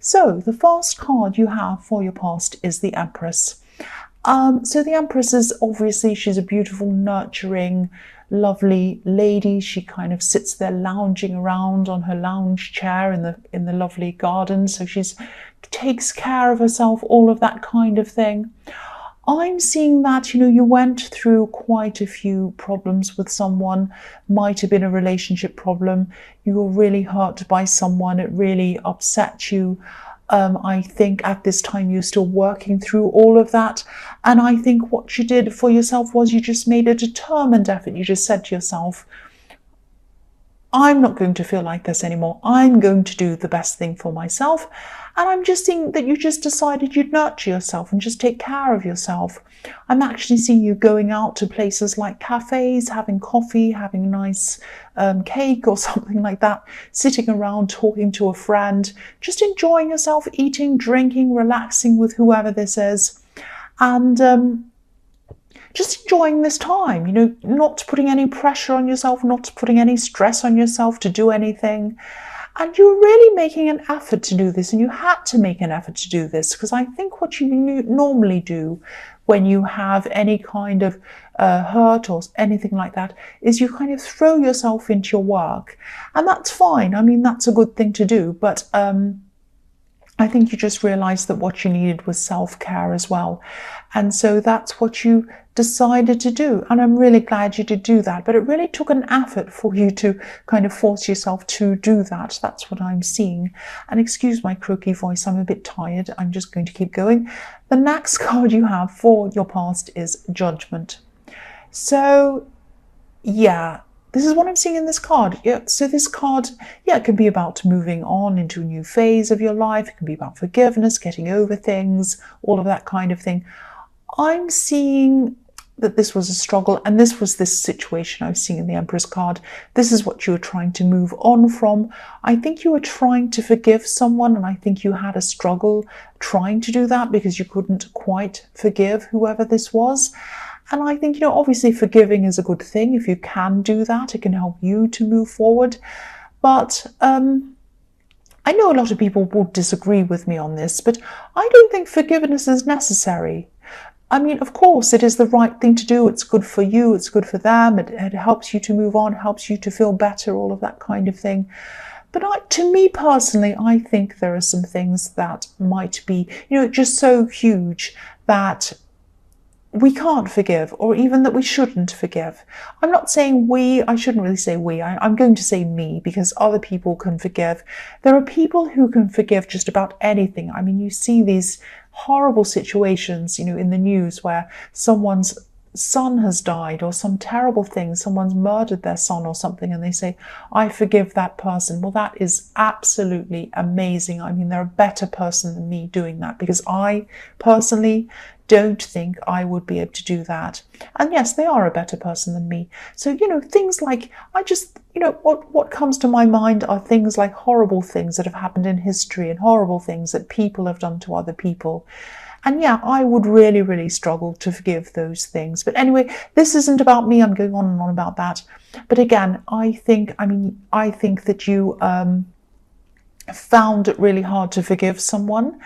So the first card you have for your past is the Empress. So the Empress is obviously, she's a beautiful, nurturing, lovely lady. She kind of sits there lounging around on her lounge chair in the lovely garden. So she's takes care of herself, all of that kind of thing. I'm seeing that, you went through quite a few problems with someone. Might have been a relationship problem. You were really hurt by someone. It really upset you. I think at this time you're still working through all of that. And I think what you did for yourself was you just made a determined effort. You just said to yourself, I'm not going to feel like this anymore. I'm going to do the best thing for myself. And I'm just seeing that you just decided you'd nurture yourself and just take care of yourself. I'm actually seeing you going out to places like cafes, having coffee, having a nice cake or something like that, sitting around talking to a friend, just enjoying yourself, eating, drinking, relaxing with whoever this is. And just enjoying this time, not putting any pressure on yourself, not putting any stress on yourself to do anything. And you're really making an effort to do this, and you had to make an effort to do this, because I think what you normally do when you have any kind of hurt or anything like that is you kind of throw yourself into your work. And that's fine. I mean, that's a good thing to do. But I think you just realized that what you needed was self-care as well. And so that's what you decided to do. And I'm really glad you did do that. But it really took an effort for you to kind of force yourself to do that. That's what I'm seeing. And excuse my croaky voice, I'm a bit tired. I'm just going to keep going. The next card you have for your past is Judgment. So, yeah. This is what I'm seeing in this card. Yeah, so this card, it can be about moving on into a new phase of your life. It can be about forgiveness, getting over things, all of that kind of thing. I'm seeing that this was a struggle, and this was this situation I was seeing in the Empress card. This is what you were trying to move on from. I think you were trying to forgive someone, and I think you had a struggle trying to do that because you couldn't quite forgive whoever this was. And I think, obviously forgiving is a good thing. If you can do that, it can help you to move forward. But I know a lot of people will disagree with me on this, but I don't think forgiveness is necessary. I mean, of course, it is the right thing to do. It's good for you. It's good for them. It helps you to move on, helps you to feel better, all of that kind of thing. But to me personally, I think there are some things that might be, just so huge that we can't forgive, or even that we shouldn't forgive. I'm not saying we, I shouldn't really say we, I'm going to say me, because other people can forgive. There are people who can forgive just about anything. I mean, you see these horrible situations, in the news where someone's son has died or some terrible thing, someone's murdered their son or something, and they say, I forgive that person. Well, that is absolutely amazing. I mean, they're a better person than me doing that, because I personally don't think I would be able to do that. And yes, they are a better person than me. So, things like, what comes to my mind are things like horrible things that have happened in history and horrible things that people have done to other people. And yeah, I would really, really struggle to forgive those things. But anyway, this isn't about me. I'm going on and on about that. But again, I think that you found it really hard to forgive someone.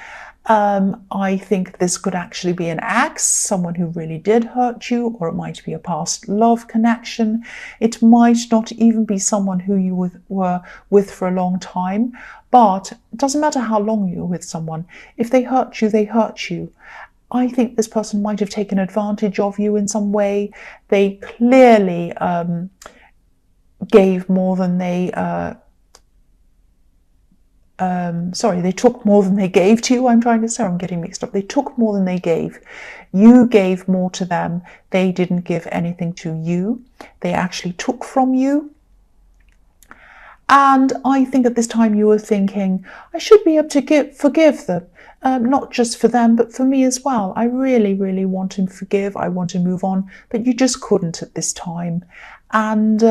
I think this could actually be an ex, someone who really did hurt you, or it might be a past love connection. It might not even be someone who you were with for a long time, but it doesn't matter how long you're with someone. If they hurt you, they hurt you. I think this person might have taken advantage of you in some way. They clearly gave more than they they took more than they gave to you. I'm getting mixed up. They took more than they gave. You gave more to them. They didn't give anything to you. They actually took from you. And I think at this time you were thinking, I should be able to forgive them. Not just for them, but for me as well. I really, really want to forgive. I want to move on, but you just couldn't at this time. And,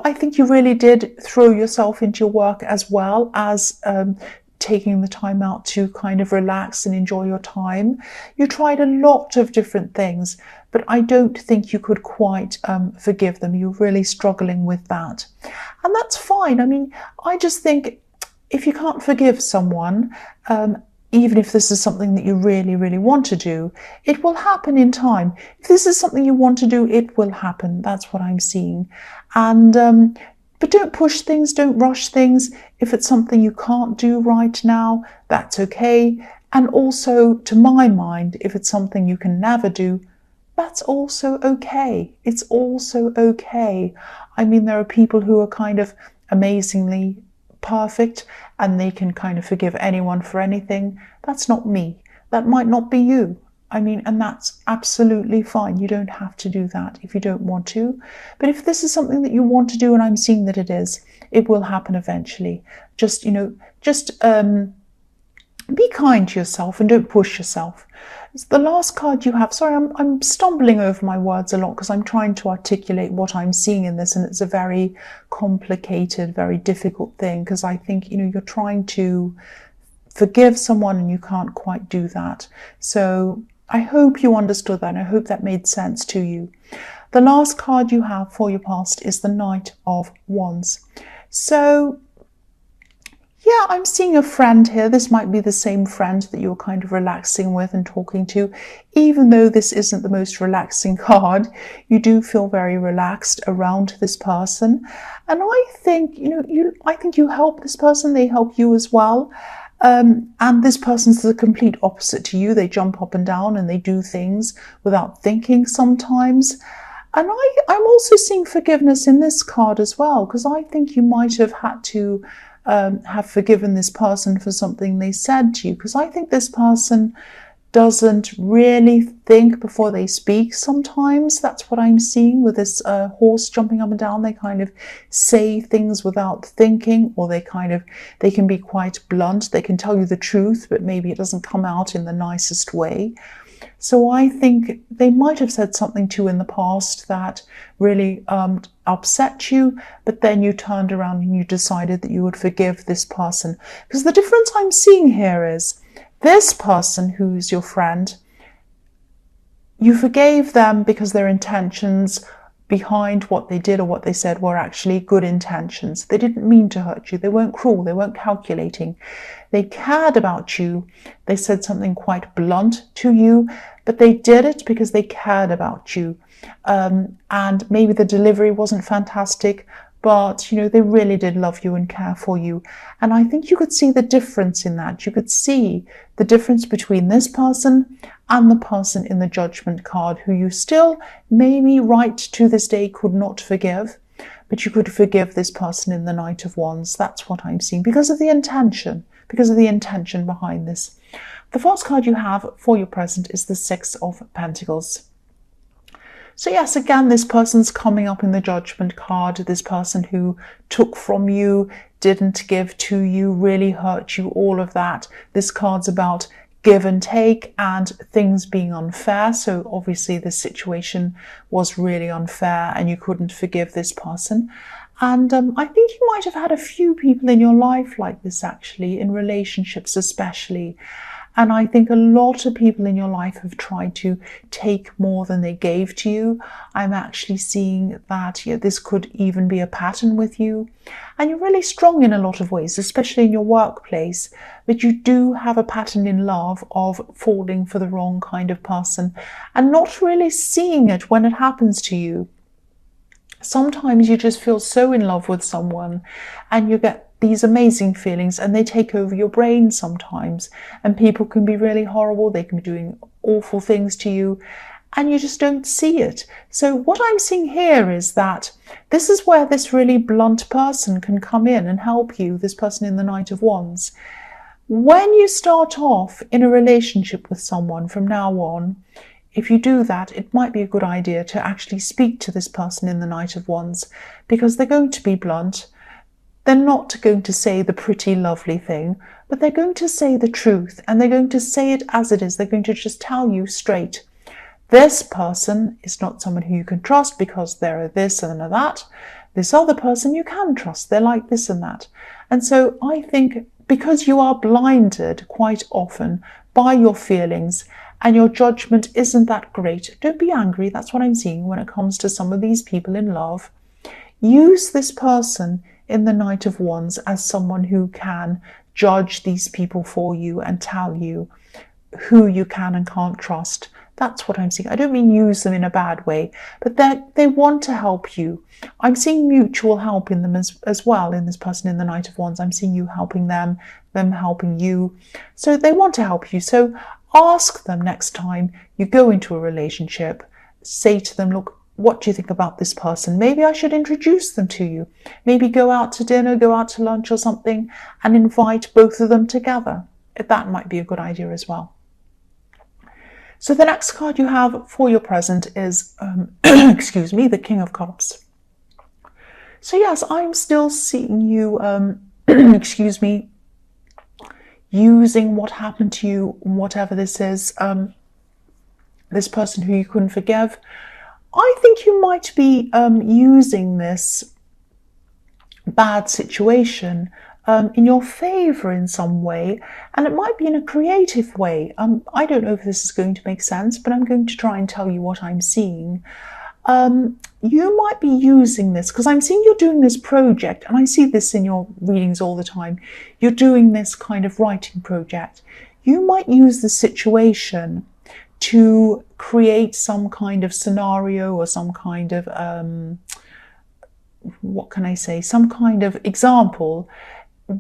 I think you really did throw yourself into your work as well as taking the time out to kind of relax and enjoy your time. You tried a lot of different things, but I don't think you could quite forgive them. You're really struggling with that. And that's fine. I mean, I just think if you can't forgive someone, even if this is something that you really, really want to do, it will happen in time. If this is something you want to do, it will happen. That's what I'm seeing. And but don't push things, don't rush things. If it's something you can't do right now, that's okay. And also, to my mind, if it's something you can never do, that's also okay. It's also okay. I mean, there are people who are kind of amazingly perfect and they can kind of forgive anyone for anything. That's not me. That might not be you. I mean, and that's absolutely fine. You don't have to do that if you don't want to. But if this is something that you want to do, and I'm seeing that it is, it will happen eventually. Just, be kind to yourself and don't push yourself. The last card you have, sorry, I'm stumbling over my words a lot because I'm trying to articulate what I'm seeing in this, and it's a very complicated, very difficult thing because I think, you're trying to forgive someone and you can't quite do that. So I hope you understood that. I hope that made sense to you. The last card you have for your past is the Knight of Wands. So yeah, I'm seeing a friend here. This might be the same friend that you're kind of relaxing with and talking to. Even though this isn't the most relaxing card, you do feel very relaxed around this person. And I think, I think you help this person, they help you as well. And this person's the complete opposite to you. They jump up and down and they do things without thinking sometimes. And I'm also seeing forgiveness in this card as well, because I think you might have had to have forgiven this person for something they said to you, because I think this person doesn't really think before they speak sometimes. That's what I'm seeing with this horse jumping up and down. They kind of say things without thinking, or they can be quite blunt. They can tell you the truth, but maybe it doesn't come out in the nicest way. So I think they might have said something to you in the past that really upset you, but then you turned around and you decided that you would forgive this person. Because the difference I'm seeing here is this person who's your friend, you forgave them because their intentions behind what they did or what they said were actually good intentions. They didn't mean to hurt you. They weren't cruel. They weren't calculating. They cared about you. They said something quite blunt to you, but they did it because they cared about you. And maybe the delivery wasn't fantastic, but they really did love you and care for you. And I think you could see the difference in that. You could see the difference between this person and the person in the Judgment card, who you still maybe right to this day could not forgive, but you could forgive this person in the Knight of Wands. That's what I'm seeing because of the intention behind this. The first card you have for your present is the Six of Pentacles. So yes, again, this person's coming up in the Judgment card. This person who took from you, didn't give to you, really hurt you, all of that. This card's about give and take and things being unfair. So obviously this situation was really unfair and you couldn't forgive this person. And I think you might have had a few people in your life like this, actually, in relationships especially. And I think a lot of people in your life have tried to take more than they gave to you. I'm actually seeing that this could even be a pattern with you. And you're really strong in a lot of ways, especially in your workplace. But you do have a pattern in love of falling for the wrong kind of person and not really seeing it when it happens to you. Sometimes you just feel so in love with someone and you get these amazing feelings and they take over your brain sometimes, and people can be really horrible. They can be doing awful things to you and you just don't see it. So what I'm seeing here is that this is where this really blunt person can come in and help you, this person in the Knight of Wands. When you start off in a relationship with someone from now on, if you do that, it might be a good idea to actually speak to this person in the Knight of Wands, because they're going to be blunt. They're not going to say the pretty, lovely thing, but they're going to say the truth, and they're going to say it as it is. They're going to just tell you straight. This person is not someone who you can trust because they're this and that. This other person you can trust. They're like this and that. And so I think because you are blinded quite often by your feelings and your judgment isn't that great, don't be angry. That's what I'm seeing when it comes to some of these people in love. Use this person in the Knight of Wands as someone who can judge these people for you and tell you who you can and can't trust. That's what I'm seeing. I don't mean use them in a bad way, but they want to help you. I'm seeing mutual help in them as well, in this person in the Knight of Wands. I'm seeing you helping them helping you. So they want to help you. So ask them next time you go into a relationship, say to them, look, what do you think about this person? Maybe I should introduce them to you. Maybe go out to dinner, go out to lunch or something and invite both of them together. That might be a good idea as well. So the next card you have for your present is, excuse me, the King of Cups. So yes, I'm still seeing you, excuse me, using what happened to you, whatever this is, this person who you couldn't forgive. I think you might be using this bad situation in your favor in some way, and it might be in a creative way. I don't know if this is going to make sense, but I'm going to try and tell you what I'm seeing. You might be using this because I'm seeing you're doing this project, and I see this in your readings all the time. You're doing this kind of writing project. You might use the situation to create some kind of scenario or some kind of, what can I say, some kind of example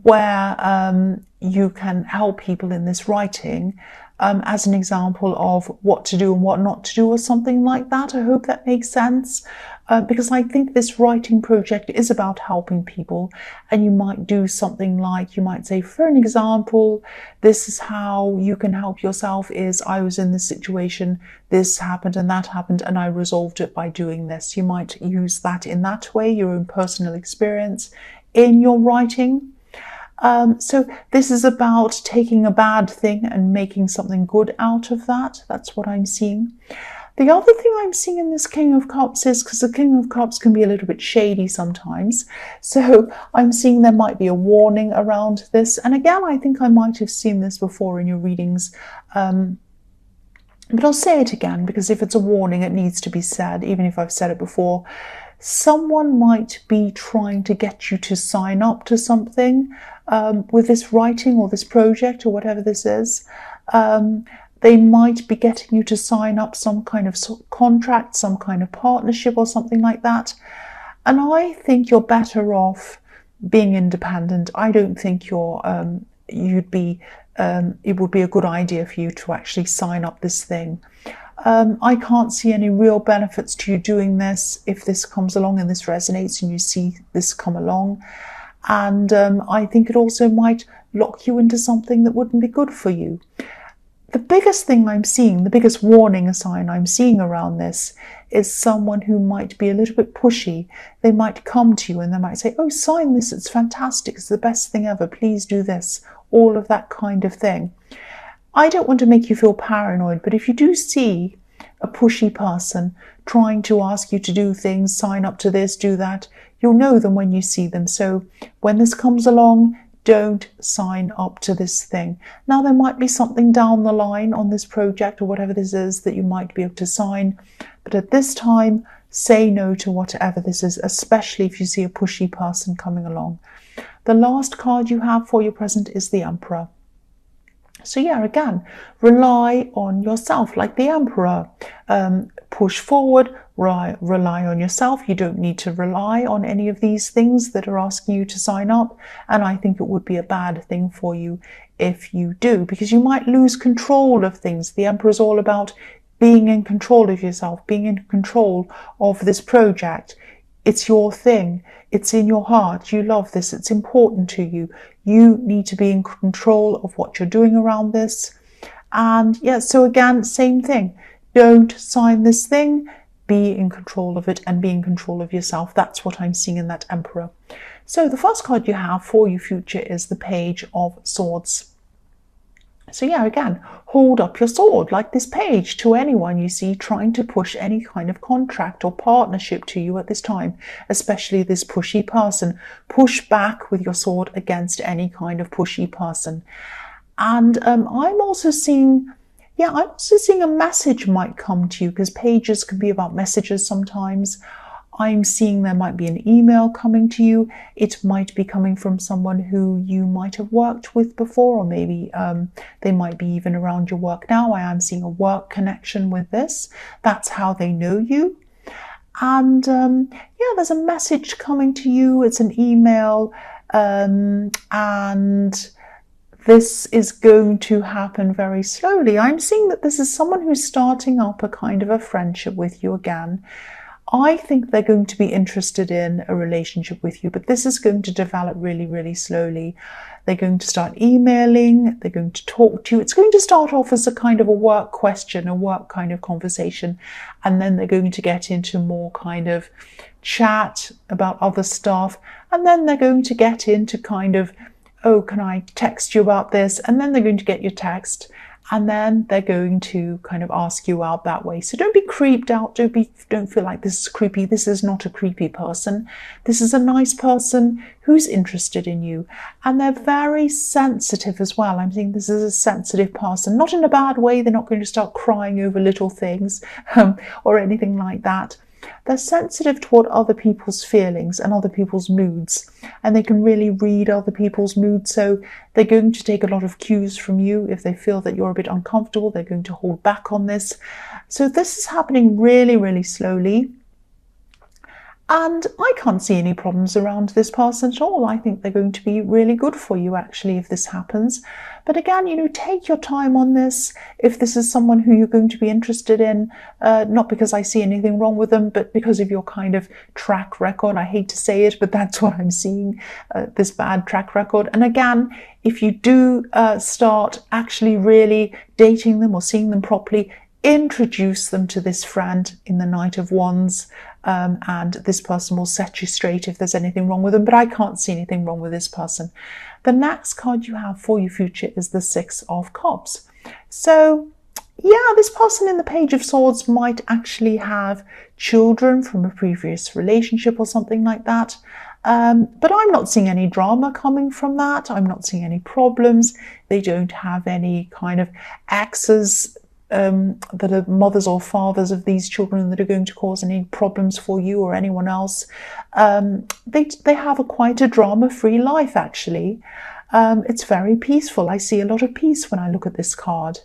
where you can help people in this writing as an example of what to do and what not to do or something like that. I hope that makes sense, because I think this writing project is about helping people, and you might do something like, you might say, for an example, this is how you can help yourself is, I was in this situation, this happened and that happened, and I resolved it by doing this. You might use that in that way, your own personal experience in your writing. So this is about taking a bad thing and making something good out of that. That's what I'm seeing. The other thing I'm seeing in this King of Cups is, because the King of Cups can be a little bit shady sometimes, so I'm seeing there might be a warning around this. And again, I think I might have seen this before in your readings, but I'll say it again, because if it's a warning, it needs to be said, even if I've said it before. Someone might be trying to get you to sign up to something with this writing or this project or whatever this is. They might be getting you to sign up some kind of contract, some kind of partnership or something like that. And I think you're better off being independent. I don't think it would be a good idea for you to actually sign up this thing. I can't see any real benefits to you doing this if this comes along and this resonates and you see this come along. And I think it also might lock you into something that wouldn't be good for you. The biggest thing I'm seeing, the biggest warning sign I'm seeing around this is someone who might be a little bit pushy. They might come to you and they might say, oh, sign this, it's fantastic, it's the best thing ever, please do this, all of that kind of thing. I don't want to make you feel paranoid, but if you do see a pushy person trying to ask you to do things, sign up to this, do that, you'll know them when you see them. So when this comes along, don't sign up to this thing. Now, there might be something down the line on this project or whatever this is that you might be able to sign, but at this time, say no to whatever this is, especially if you see a pushy person coming along. The last card you have for your present is the Emperor. So yeah, again, rely on yourself like the Emperor. Push forward, rely on yourself. You don't need to rely on any of these things that are asking you to sign up. And I think it would be a bad thing for you if you do, because you might lose control of things. The Emperor is all about being in control of yourself, being in control of this project. It's your thing. It's in your heart. You love this. It's important to you. You need to be in control of what you're doing around this. And yeah, so again, same thing. Don't sign this thing. Be in control of it and be in control of yourself. That's what I'm seeing in that Emperor. So the first card you have for your future is the Page of Swords. So yeah, again, hold up your sword like this page to anyone you see trying to push any kind of contract or partnership to you at this time, especially this pushy person. Push back with your sword against any kind of pushy person. And I'm also seeing a message might come to you, because pages can be about messages sometimes. I'm seeing there might be an email coming to you. It might be coming from someone who you might have worked with before, or maybe they might be even around your work now. I am seeing a work connection with this. That's how they know you. And yeah, there's a message coming to you. It's an email, and this is going to happen very slowly. I'm seeing that this is someone who's starting up a kind of a friendship with you again. I think they're going to be interested in a relationship with you, but this is going to develop really, really slowly. They're going to start emailing, they're going to talk to you. It's going to start off as a kind of a work question, a work kind of conversation, and then they're going to get into more kind of chat about other stuff, and then they're going to get into kind of, oh, can I text you about this? And then they're going to get your text, and then they're going to kind of ask you out that way. So don't be creeped out. Don't feel like this is creepy. This is not a creepy person. This is a nice person who's interested in you. And they're very sensitive as well. I'm seeing this is a sensitive person, not in a bad way. They're not going to start crying over little things or anything like that. They're sensitive toward other people's feelings and other people's moods, and they can really read other people's moods. So they're going to take a lot of cues from you. If they feel that you're a bit uncomfortable, they're going to hold back on this. So this is happening really, really slowly. And I can't see any problems around this person at all. I think they're going to be really good for you, actually, if this happens. But again, take your time on this. If this is someone who you're going to be interested in, not because I see anything wrong with them, but because of your kind of track record. I hate to say it, but that's what I'm seeing, this bad track record. And again, if you do start actually really dating them or seeing them properly, introduce them to this friend in the Knight of Wands, and this person will set you straight if there's anything wrong with them. But I can't see anything wrong with this person. The next card you have for your future is the Six of Cups. So yeah, this person in the Page of Swords might actually have children from a previous relationship or something like that. But I'm not seeing any drama coming from that. I'm not seeing any problems. They don't have any kind of exes that are mothers or fathers of these children that are going to cause any problems for you or anyone else. They have quite a drama-free life, actually. It's very peaceful. I see a lot of peace when I look at this card.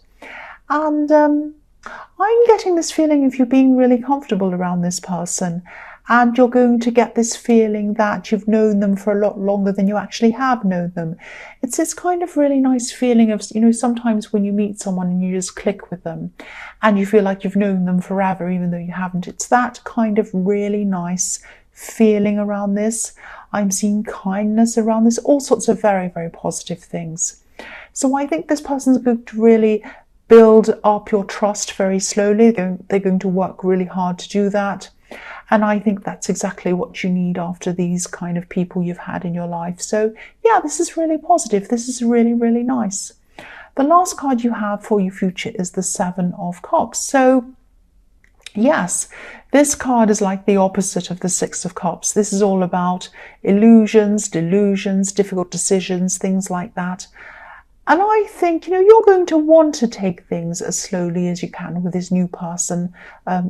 And I'm getting this feeling of you being really comfortable around this person. And you're going to get this feeling that you've known them for a lot longer than you actually have known them. It's this kind of really nice feeling of, sometimes when you meet someone and you just click with them and you feel like you've known them forever, even though you haven't. It's that kind of really nice feeling around this. I'm seeing kindness around this, all sorts of very, very positive things. So I think this person's going to really build up your trust very slowly. They're going to work really hard to do that. And I think that's exactly what you need after these kind of people you've had in your life. So yeah, this is really positive. This is really, really nice. The last card you have for your future is the Seven of Cups. So yes, this card is like the opposite of the Six of Cups. This is all about illusions, delusions, difficult decisions, things like that. And I think, you're going to want to take things as slowly as you can with this new person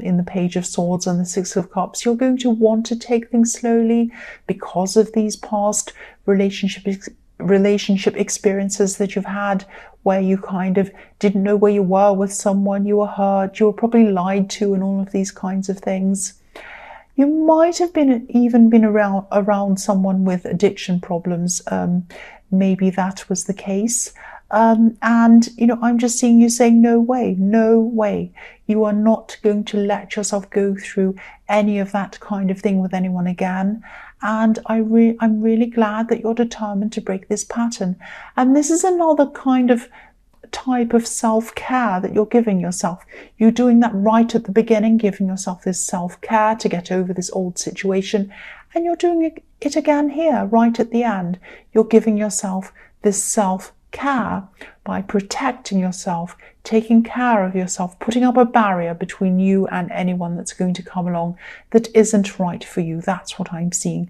in the Page of Swords and the Six of Cups. You're going to want to take things slowly because of these past relationship experiences that you've had where you kind of didn't know where you were with someone, you were hurt, you were probably lied to, and all of these kinds of things. You might have even been around someone with addiction problems. Maybe that was the case. And, I'm just seeing you saying, no way, no way. You are not going to let yourself go through any of that kind of thing with anyone again. And I'm really glad that you're determined to break this pattern. And this is another kind of type of self-care that you're giving yourself. You're doing that right at the beginning, giving yourself this self-care to get over this old situation. And you're doing it again here, right at the end. You're giving yourself this self-care by protecting yourself, taking care of yourself, putting up a barrier between you and anyone that's going to come along that isn't right for you. That's what I'm seeing.